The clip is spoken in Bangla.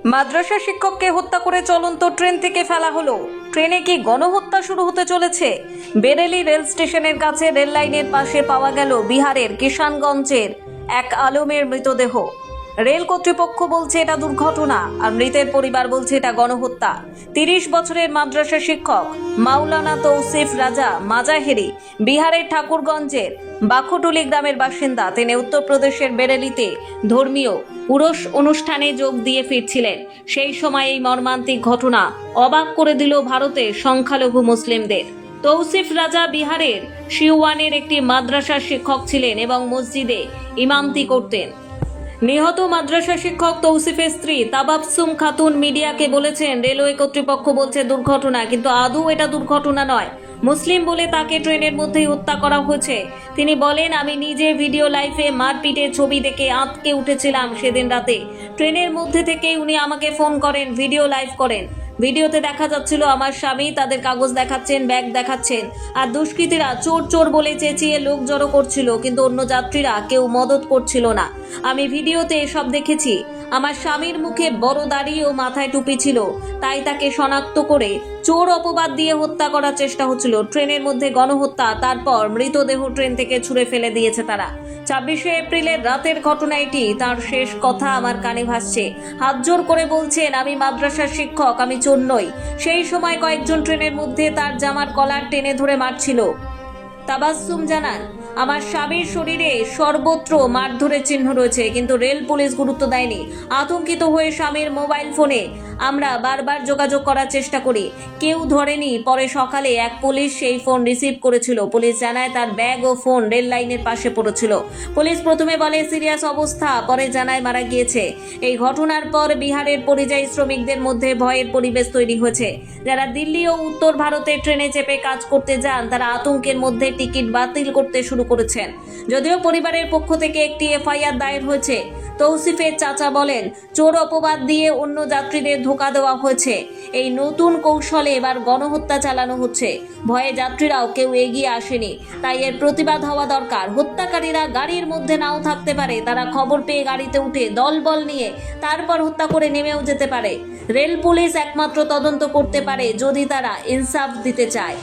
মাদ্রাসা শিক্ষককে হত্যা করে চলন্ত ট্রেন থেকে ফেলা হলো। ট্রেনে কি গণহত্যা শুরু হতে চলেছে? বেরেলি রেল স্টেশনের কাছে রেল লাইনের পাশে পাওয়া গেল বিহারের কিষানগঞ্জের এক আলমের মৃতদেহ। রেল কর্তৃপক্ষ বলছে এটা দুর্ঘটনা, আর মৃতের পরিবার বলছে এটা গণহত্যা। 30 বছরের মাদ্রাসা শিক্ষক মাওলানা তৌসিফ রাজা মাজাহেরি বিহারের ঠাকুরগঞ্জের বাখুটুলি গ্রামের বাসিন্দা। তিনি উত্তরপ্রদেশের বেরেলিতে ধর্মীয় উরস অনুষ্ঠানে যোগ দিয়ে ফিরছিলেন। সেই সময় এই মর্মান্তিক ঘটনা অবাক করে দিল ভারতের সংখ্যালঘু মুসলিমদের। তৌসিফ রাজা বিহারের শিওয়ানের একটি মাদ্রাসার শিক্ষক ছিলেন এবং মসজিদে ইমামতি করতেন। নিহত মাদ্রাসা শিক্ষক তৌসিফের স্ত্রী তাবাসসুম খাতুন মিডিয়াকে বলেছেন, রেলওয়ে কর্তৃপক্ষ বলছে দুর্ঘটনা, কিন্তু আদৌ এটা দুর্ঘটনা নয়। মুসলিম বলে তাকে ট্রেনের মধ্যেই হত্যা করা হয়েছে। তিনি বলেন, আমি নিজে ভিডিও লাইভে মারপিটের ছবি দেখে আঁতকে উঠেছিলাম। সেদিন রাতে ট্রেনের মধ্যে থেকে উনি আমাকে ফোন করেন, ভিডিও লাইভ করেন। ভিডিওতে দেখা যাচ্ছিল আমার স্বামী তাদের কাগজ দেখাচ্ছেন, ব্যাগ দেখাচ্ছেন, আর দুষ্কৃতীরা চোর চোর বলে চেঁচিয়ে লোক জড়ো করছিল, কিন্তু অন্য যাত্রীরা কেউ মদত করছিল না। আমি ভিডিওতে এসব দেখেছি। আমার স্বামীর মুখে বড় দাড়ি ও মাথায় টুপি ছিল, তাই তাকে শনাক্ত করে চোর অপবাদ দিয়ে হত্যা করার চেষ্টা হচ্ছিল। ট্রেনের মধ্যে গণহত্যা, তারপর মৃতদেহ ট্রেন থেকে ছুঁড়ে ফেলে দিয়েছে তারা। 26শে এপ্রিলের রাতের ঘটনা এটি। তার শেষ কথা আমার কানে ভাসছে। হাত জোর করে বলছেন, আমি মাদ্রাসার শিক্ষক, আমি চোর নই। সেই সময় কয়েকজন ট্রেনের মধ্যে তার জামার কলার টেনে ধরে মারছিল। তাবাসসুম জানান, আমার স্বামীর শরীরে সর্বত্র মারধরের চিহ্ন রয়েছে, কিন্তু রেল পুলিশ গুরুত্ব দেয়নি। আতঙ্কিত হয়ে স্বামীর মোবাইল ফোনে আমরা বারবার যোগাযোগ করার চেষ্টা করি, কেউ ধরেনি। পরে সকালে এক পুলিশ সেই ফোন রিসিভ করেছিল। পুলিশ জানায় তার ব্যাগ ও ফোন রেল লাইনের পাশে পড়েছিল। পুলিশ প্রথমে বলে সিরিয়াস অবস্থা, পরে জানায় মারা গিয়েছে। এই ঘটনার পর বিহারের পরিযায়ী শ্রমিকদের মধ্যে ভয়ের পরিবেশ তৈরি হয়েছে। যারা দিল্লি ও উত্তর ভারতের ট্রেনে চেপে কাজ করতে যান, তারা আতঙ্কের মধ্যে টিকিট বাতিল করতে শুরু করেছেন। যদিও পরিবারের পক্ষ থেকে একটি এফআইআর দায়ের হয়েছে। তৌসিফের চাচা বলেন, চোর অপবাদ দিয়ে অন্য যাত্রীদের ধোঁকা দেওয়া হয়েছে। এই নতুন কৌশলে এবার গণহত্যা চালানো হচ্ছে। ভয়ে যাত্রীরাও কেউ এগিয়ে আসেনি, তাই এর প্রতিবাদ হওয়া দরকার। হত্যাকারীরা গাড়ির মধ্যে নাও থাকতে পারে, তারা খবর পেয়ে গাড়িতে উঠে দলবল নিয়ে তারপর হত্যা করে নেমেও যেতে পারে। রেল পুলিশ একমাত্র তদন্ত করতে পারে যদি তারা ইনসাফ দিতে চায়।